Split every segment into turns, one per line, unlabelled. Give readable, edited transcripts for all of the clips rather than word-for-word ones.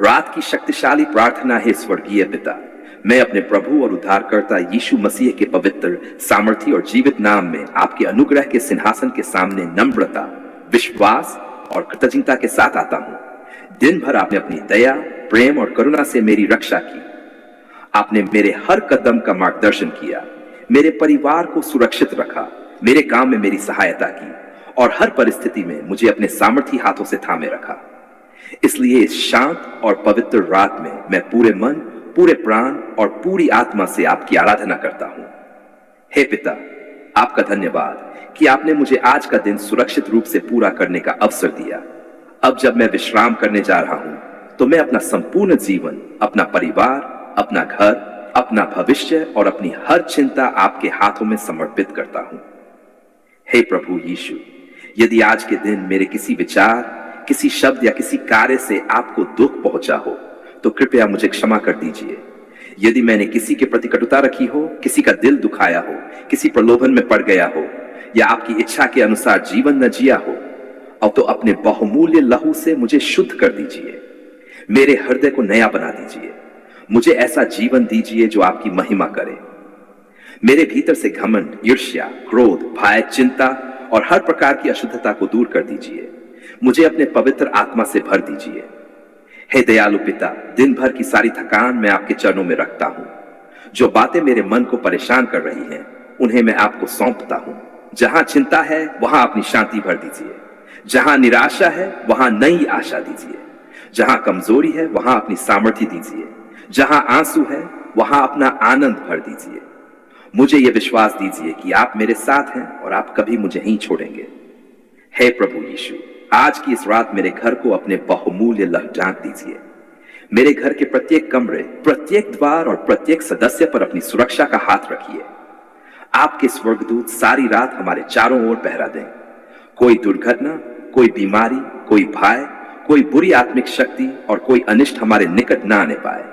रात की शक्तिशाली प्रार्थना है स्वर्गीय पिता, मैं अपने प्रभु और उद्धारकर्ता यीशु मसीह के पवित्र, सामर्थी और जीवित नाम में आपके अनुग्रह के सिंहासन के सामने नम्रता, विश्वास और कृतज्ञता के साथ आता हूं। दिन भर आपने अपनी दया, प्रेम और करुणा से मेरी रक्षा की। आपने मेरे हर कदम का मार्गदर्शन किया, मेरे परिवार को सुरक्षित रखा, मेरे काम में मेरी सहायता की और हर परिस्थिति में मुझे अपने सामर्थी हाथों से थामे रखा। इसलिए इस शांत और पवित्र रात में मैं पूरे मन, पूरे प्राण और पूरी आत्मा से आपकी आराधना करता हूं। हे पिता, आपका धन्यवाद कि आपने मुझे आज का दिन सुरक्षित रूप से पूरा करने का अवसर दिया। अब जब मैं विश्राम करने जा रहा हूं, तो मैं अपना संपूर्ण जीवन, अपना परिवार, अपना घर, अपना भविष्य और अपनी हर चिंता आपके हाथों में समर्पित करता हूं। हे प्रभु यीशु, यदि आज के दिन मेरे किसी विचार, किसी शब्द या किसी कार्य से आपको दुख पहुंचा हो, तो कृपया मुझे क्षमा कर दीजिए। यदि मैंने किसी के प्रति कटुता रखी हो, किसी का दिल दुखाया हो, किसी प्रलोभन में पड़ गया हो या आपकी इच्छा के अनुसार जीवन न जिया हो, अब तो अपने बहुमूल्य लहू से मुझे शुद्ध कर दीजिए। मेरे हृदय को नया बना दीजिए। मुझे ऐसा जीवन दीजिए जो आपकी महिमा करे। मेरे भीतर से घमंड, ईर्ष्या, क्रोध, भय, चिंता और हर प्रकार की अशुद्धता को दूर कर दीजिए। मुझे अपने पवित्र आत्मा से भर दीजिए। हे दयालु पिता, दिन भर की सारी थकान मैं आपके चरणों में रखता हूं। जो बातें मेरे मन को परेशान कर रही हैं, उन्हें मैं आपको सौंपता हूं। जहां चिंता है, वहां अपनी शांति भर दीजिए। जहां निराशा है, वहां नई आशा दीजिए। जहां कमजोरी है, वहां अपनी सामर्थ्य दीजिए। जहां आंसू है, वहां अपना आनंद भर दीजिए। मुझे यह विश्वास दीजिए कि आप मेरे साथ हैं और आप कभी मुझे नहीं छोड़ेंगे। हे प्रभु यीशु, आज की इस रात मेरे घर को अपने बहुमूल्य लहू ढांक दीजिए। मेरे घर के प्रत्येक कमरे, प्रत्येक द्वार और प्रत्येक सदस्य पर अपनी सुरक्षा का हाथ रखिए। आपके स्वर्गदूत सारी रात हमारे चारों ओर पहरा दें। कोई दुर्घटना, कोई बीमारी, कोई भय, कोई बुरी आत्मिक शक्ति और कोई अनिष्ट हमारे निकट न आने पाए।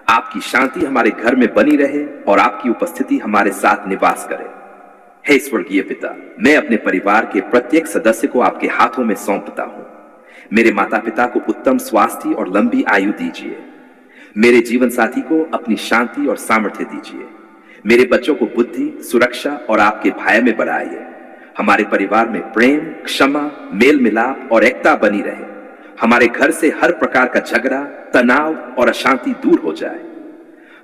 आपकी शांति हमारे घर में बनी रहे और आपकी उपस्थिति हमारे साथ निवास करे। हे स्वर्गीय पिता, मैं अपने परिवार के प्रत्येक सदस्य को आपके हाथों में सौंपता हूं। मेरे माता पिता को उत्तम स्वास्थ्य और लंबी आयु दीजिए। मेरे जीवन साथी को अपनी शांति और सामर्थ्य दीजिए। मेरे बच्चों को बुद्धि, सुरक्षा और आपके भय में बढ़ाइए। हमारे परिवार में प्रेम, क्षमा, मेल मिलाप और एकता बनी रहे। हमारे घर से हर प्रकार का झगड़ा, तनाव और अशांति दूर हो जाए।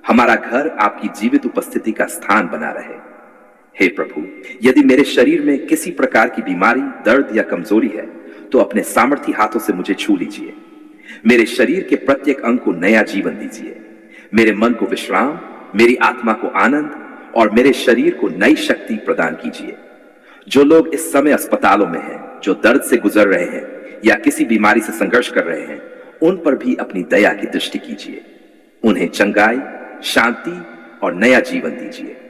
हमारा घर आपकी जीवित उपस्थिति का स्थान बना रहे। हे प्रभु, यदि मेरे शरीर में किसी प्रकार की बीमारी, दर्द या कमजोरी है, तो अपने सामर्थी हाथों से मुझे छू लीजिए। मेरे शरीर के प्रत्येक अंग को नया जीवन दीजिए। मेरे मन को विश्राम, मेरी आत्मा को आनंद और मेरे शरीर को नई शक्ति प्रदान कीजिए। जो लोग इस समय अस्पतालों में हैं, जो दर्द से गुजर रहे हैं या किसी बीमारी से संघर्ष कर रहे हैं, उन पर भी अपनी दया की दृष्टि कीजिए। उन्हें चंगाई, शांति और नया जीवन दीजिए।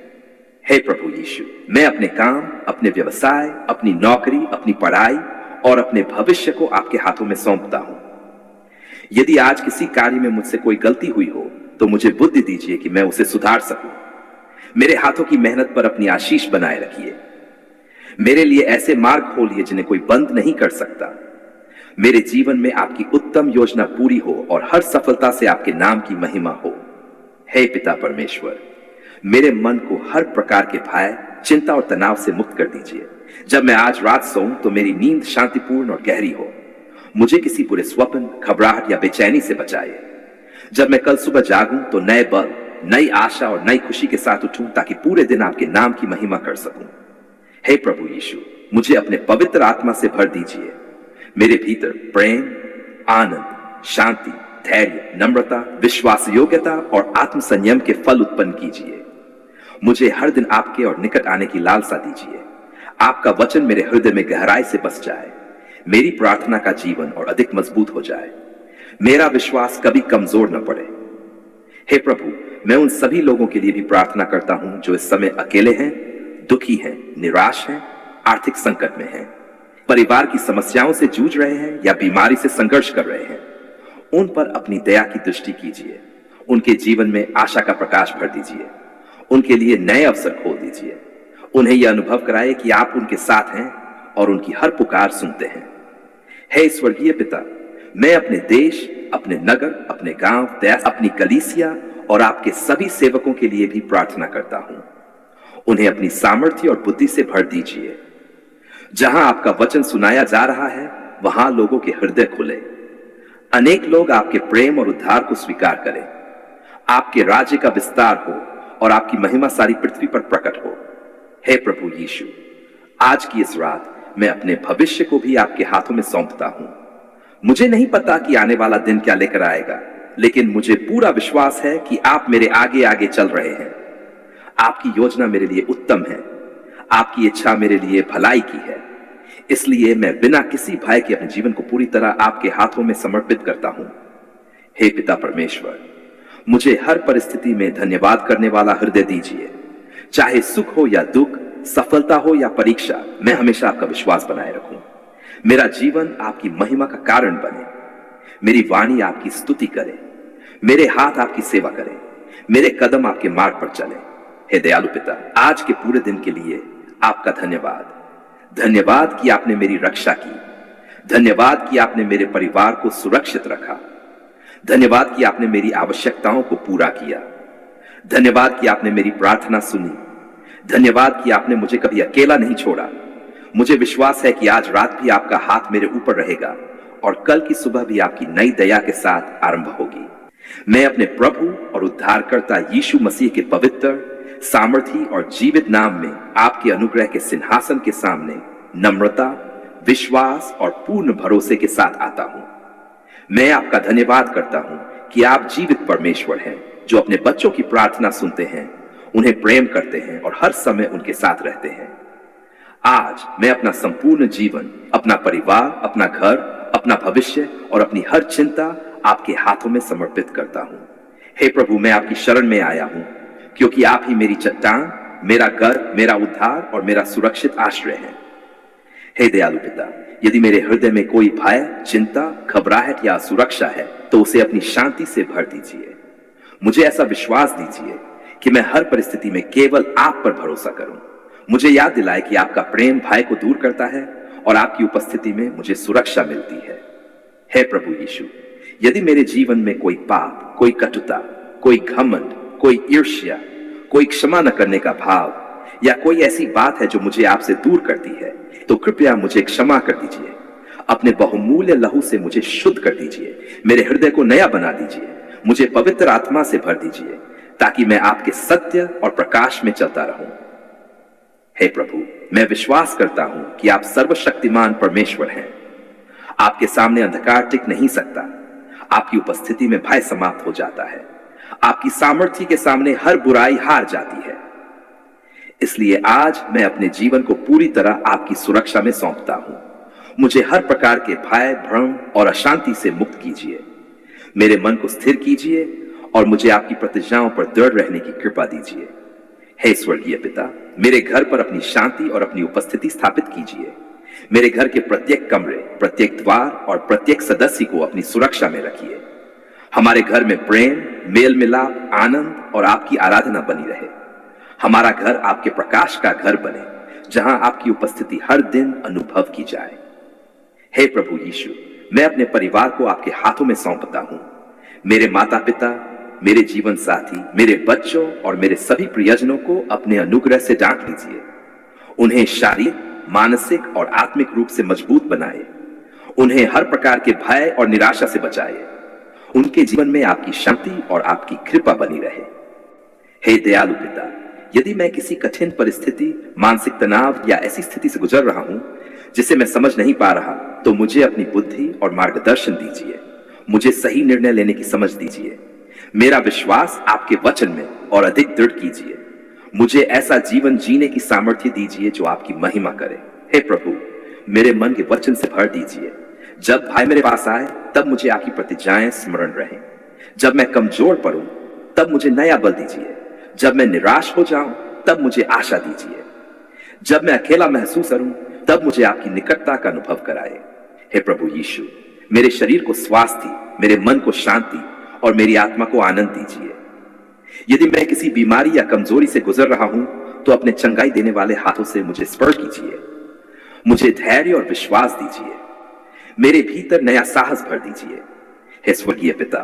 हे प्रभु यीशु, मैं अपने काम, अपने व्यवसाय, अपनी नौकरी, अपनी पढ़ाई और अपने भविष्य को आपके हाथों में सौंपता हूं। यदि आज किसी कार्य में मुझसे कोई गलती हुई हो, तो मुझे बुद्धि दीजिए कि मैं उसे सुधार सकूं। मेरे हाथों की मेहनत पर अपनी आशीष बनाए रखिए। मेरे लिए ऐसे मार्ग खोलिए जिन्हें कोई बंद नहीं कर सकता। मेरे जीवन में आपकी उत्तम योजना पूरी हो और हर सफलता से आपके नाम की महिमा हो। हे पिता परमेश्वर, मेरे मन को हर प्रकार के भय, चिंता और तनाव से मुक्त कर दीजिए। जब मैं आज रात सोऊं, तो मेरी नींद शांतिपूर्ण और गहरी हो। मुझे किसी बुरे स्वप्न, घबराहट या बेचैनी से बचाइए। जब मैं कल सुबह जागूं, तो नए बल, नई आशा और नई खुशी के साथ उठूं, ताकि पूरे दिन आपके नाम की महिमा कर सकूं। हे प्रभु यीशु, मुझे अपने पवित्र आत्मा से भर दीजिए। मेरे भीतर प्रेम, आनंद, शांति, धैर्य, नम्रता, विश्वास योग्यता और आत्म संयम के फल उत्पन्न कीजिए। मुझे हर दिन आपके और निकट आने की लालसा दीजिए। आपका वचन मेरे हृदय में गहराई से बस जाए। मेरी प्रार्थना का जीवन और अधिक मजबूत हो जाए। मेरा विश्वास कभी कमजोर न पड़े। हे प्रभु, मैं उन सभी लोगों के लिए भी प्रार्थना करता हूं जो इस समय अकेले हैं, दुखी हैं, निराश हैं, आर्थिक संकट में हैं, परिवार की समस्याओं से जूझ रहे हैं या बीमारी से संघर्ष कर रहे हैं। उन पर अपनी दया की दृष्टि कीजिए। उनके जीवन में आशा का प्रकाश भर दीजिए। उनके लिए नए अवसर खोल दीजिए। उन्हें यह अनुभव कराए कि आप उनके साथ हैं और उनकी हर पुकार सुनते हैं। हे स्वर्गीय पिता, मैं अपने देश, अपने नगर, अपने गांव, देश, अपनी कलीसिया और आपके सभी सेवकों के लिए भी प्रार्थना करता हूं। उन्हें अपनी सामर्थ्य और बुद्धि से भर दीजिए। जहां आपका वचन सुनाया जा रहा है वहां लोगों के हृदय खुले, अनेक लोग आपके प्रेम और उद्धार को स्वीकार करें, आपके राज्य का विस्तार हो और आपकी महिमा सारी पृथ्वी पर प्रकट हो। हे प्रभु यीशु, आज की इस रात मैं अपने भविष्य को भी आपके हाथों में सौंपता हूं। मुझे नहीं पता कि आने वाला दिन क्या लेकर आएगा, लेकिन मुझे पूरा विश्वास है कि आप मेरे आगे आगे चल रहे हैं। आपकी योजना मेरे लिए उत्तम है, आपकी इच्छा मेरे लिए भलाई की है। इसलिए मैं बिना किसी भय के अपने जीवन को पूरी तरह आपके हाथों में समर्पित करता हूं। हे पिता परमेश्वर, मुझे हर परिस्थिति में धन्यवाद करने वाला हृदय दीजिए। चाहे सुख हो या दुख, सफलता हो या परीक्षा, मैं हमेशा आपका विश्वास बनाए रखूं। मेरा जीवन आपकी महिमा का कारण बने, मेरी वाणी आपकी स्तुति करे, मेरे हाथ आपकी सेवा करें, मेरे कदम आपके मार्ग पर चले। हे दयालु पिता, आज के पूरे दिन के लिए आपका धन्यवाद। धन्यवाद कि आपने मेरी रक्षा की, धन्यवाद कि आपने मेरे परिवार को सुरक्षित रखा, धन्यवाद कि आपने मेरी आवश्यकताओं को पूरा किया, धन्यवाद कि आपने मेरी प्रार्थना सुनी, धन्यवाद कि आपने मुझे कभी अकेला नहीं छोड़ा। मुझे विश्वास है कि आज रात भी आपका हाथ मेरे ऊपर रहेगा और कल की सुबह भी आपकी नई दया के साथ आरंभ होगी। मैं अपने प्रभु और उद्धारकर्ता यीशु मसीह के पवित्र, सामर्थी और जीवित नाम में आपके अनुग्रह के सिंहासन के सामने नम्रता, विश्वास और पूर्ण भरोसे के साथ आता हूं। मैं आपका धन्यवाद करता हूं कि आप जीवित परमेश्वर हैं, जो अपने बच्चों की प्रार्थना सुनते हैं, उन्हें प्रेम करते हैं और हर समय उनके साथ रहते हैं। आज मैं अपना संपूर्ण जीवन, अपना परिवार, अपना घर, अपना भविष्य और अपनी हर चिंता आपके हाथों में समर्पित करता हूं। हे प्रभु, मैं आपकी शरण में आया हूं, क्योंकि आप ही मेरी चट्टान, मेरा घर, मेरा उद्धार और मेरा सुरक्षित आश्रय है। हे दयालु पिता, यदि मेरे हृदय में कोई भय, चिंता, घबराहट या असुरक्षा है तो उसे अपनी शांति से भर दीजिए। मुझे ऐसा विश्वास दीजिए कि मैं हर परिस्थिति में केवल आप पर भरोसा करूं। मुझे याद दिलाए कि आपका प्रेम भय को दूर करता है और आपकी उपस्थिति में मुझे सुरक्षा मिलती है। हे प्रभु यीशु, यदि मेरे जीवन में कोई पाप, कोई कटुता, कोई घमंड, कोई ईर्ष्या, कोई क्षमा न करने का भाव या कोई ऐसी बात है जो मुझे आपसे दूर करती है, तो कृपया मुझे क्षमा कर दीजिए। अपने बहुमूल्य लहू से मुझे शुद्ध कर दीजिए, मेरे हृदय को नया बना दीजिए, मुझे पवित्र आत्मा से भर दीजिए, ताकि मैं आपके सत्य और प्रकाश में चलता रहूं। हे प्रभु, मैं विश्वास करता हूं कि आप सर्वशक्तिमान परमेश्वर हैं। आपके सामने अंधकार टिक नहीं सकता, आपकी उपस्थिति में भय समाप्त हो जाता है, आपकी सामर्थ्य के सामने हर बुराई हार जाती है। इसलिए आज मैं अपने जीवन को पूरी तरह आपकी सुरक्षा में सौंपता हूं। मुझे हर प्रकार के भय, भ्रम और अशांति से मुक्त कीजिए। मेरे मन को स्थिर कीजिए और मुझे आपकी प्रतिज्ञाओं पर दृढ़ रहने की कृपा दीजिए। हे स्वर्गीय पिता, मेरे घर पर अपनी शांति और अपनी उपस्थिति स्थापित कीजिए। मेरे घर के प्रत्येक कमरे, प्रत्येक द्वार और प्रत्येक सदस्य को अपनी सुरक्षा में रखिए। हमारे घर में प्रेम, मेल मिलाप, आनंद और आपकी आराधना बनी रहे। हमारा घर आपके प्रकाश का घर बने, जहां आपकी उपस्थिति हर दिन अनुभव की जाए। हे प्रभु यीशु, मैं अपने परिवार को आपके हाथों में सौंपता हूं। मेरे माता पिता, मेरे जीवन साथी, मेरे बच्चों और मेरे सभी प्रियजनों को अपने अनुग्रह से ढांक लीजिए। उन्हें शारीरिक, मानसिक और आत्मिक रूप से मजबूत बनाए। उन्हें हर प्रकार के भय और निराशा से बचाए। उनके जीवन में आपकी शांति और आपकी कृपा बनी रहे। हे दयालु पिता, यदि मैं किसी कठिन परिस्थिति, मानसिक तनाव या ऐसी स्थिति से गुजर रहा हूं जिसे मैं समझ नहीं पा रहा, तो मुझे अपनी बुद्धि और मार्गदर्शन दीजिए। मुझे सही निर्णय लेने की समझ दीजिए। मेरा विश्वास आपके वचन में और अधिक दृढ़ कीजिए। मुझे ऐसा जीवन जीने की सामर्थ्य दीजिए जो आपकी महिमा करे। हे प्रभु, मेरे मन के वचन से भर दीजिए। जब भाई मेरे पास आए तब मुझे आपकी प्रतिज्ञाएं स्मरण रहें। जब मैं कमजोर पड़ूं तब मुझे नया बल दीजिए। जब मैं निराश हो जाऊं तब मुझे आशा दीजिए। जब मैं अकेला महसूस करूं तब मुझे आपकी निकटता का अनुभव कराए। हे प्रभु यीशु, मेरे शरीर को स्वास्थ्य, मेरे मन को शांति और मेरी आत्मा को आनंद दीजिए। यदि मैं किसी बीमारी या कमजोरी से गुजर रहा हूं तो अपने चंगाई देने वाले हाथों से मुझे स्पर्श कीजिए। मुझे धैर्य और विश्वास दीजिए। मेरे भीतर नया साहस भर दीजिए। हे स्वर्गीय पिता,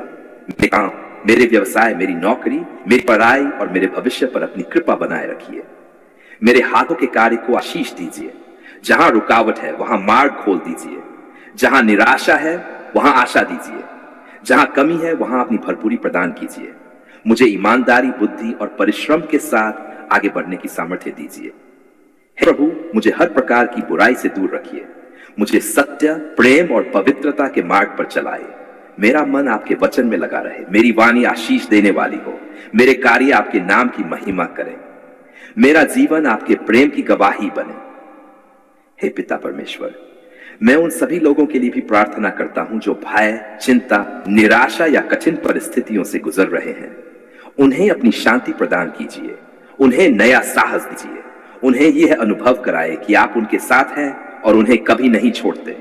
मेरे काम, मेरे व्यवसाय, मेरी नौकरी, मेरी पढ़ाई और मेरे भविष्य पर अपनी कृपा बनाए रखिए। मेरे हाथों के कार्य को आशीष दीजिए। जहां रुकावट है वहां मार्ग खोल दीजिए। जहां निराशा है वहां आशा दीजिए। जहां कमी है वहां अपनी भरपूरी प्रदान कीजिए। मुझे ईमानदारी, बुद्धि और परिश्रम के साथ आगे बढ़ने की सामर्थ्य दीजिए। हे प्रभु, मुझे हर प्रकार की बुराई से दूर रखिए। मुझे सत्य, प्रेम और पवित्रता के मार्ग पर चलाए। मेरा मन आपके वचन में लगा रहे। मेरी वाणी आशीष देने वाली हो। मेरे कार्य आपके नाम की महिमा करें। मेरा जीवन आपके प्रेम की गवाही बने। हे पिता परमेश्वर, मैं उन सभी लोगों के लिए भी प्रार्थना करता हूं जो भय, चिंता, निराशा या कठिन परिस्थितियों से गुजर रहे हैं। उन्हें अपनी शांति प्रदान कीजिए। उन्हें नया साहस दीजिए। उन्हें यह अनुभव कराए कि आप उनके साथ हैं और उन्हें कभी नहीं छोड़ते।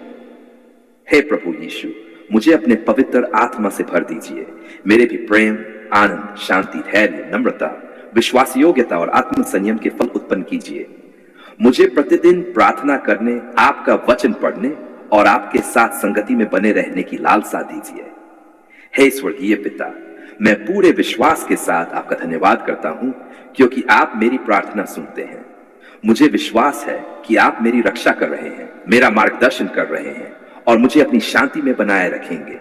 हे प्रभु यीशु, मुझे अपने पवित्र आत्मा से भर दीजिए। मेरे भी प्रेम, आनंद, शांति, धैर्य, नम्रता, विश्वास योग्यता और आत्म संयम के फल उत्पन्न कीजिए। मुझे प्रतिदिन प्रार्थना करने, आपका वचन पढ़ने और आपके साथ संगति में बने रहने की लालसा दीजिए। हे स्वर्गीय पिता, मैं पूरे विश्वास के साथ आपका धन्यवाद करता हूं क्योंकि आप मेरी प्रार्थना सुनते हैं। मुझे विश्वास है कि आप मेरी रक्षा कर रहे हैं, मेरा मार्गदर्शन कर रहे हैं और मुझे अपनी शांति में बनाए रखेंगे।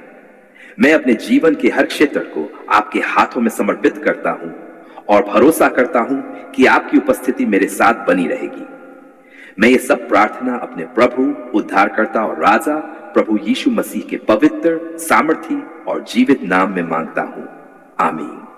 मैं अपने जीवन के हर क्षेत्र को आपके हाथों में समर्पित करता हूं और भरोसा करता हूं कि आपकी उपस्थिति मेरे साथ बनी रहेगी। मैं ये सब प्रार्थना अपने प्रभु, उद्धारकर्ता और राजा प्रभु यीशु मसीह के पवित्र, सामर्थी और जीवित नाम में मांगता हूं। आमीन।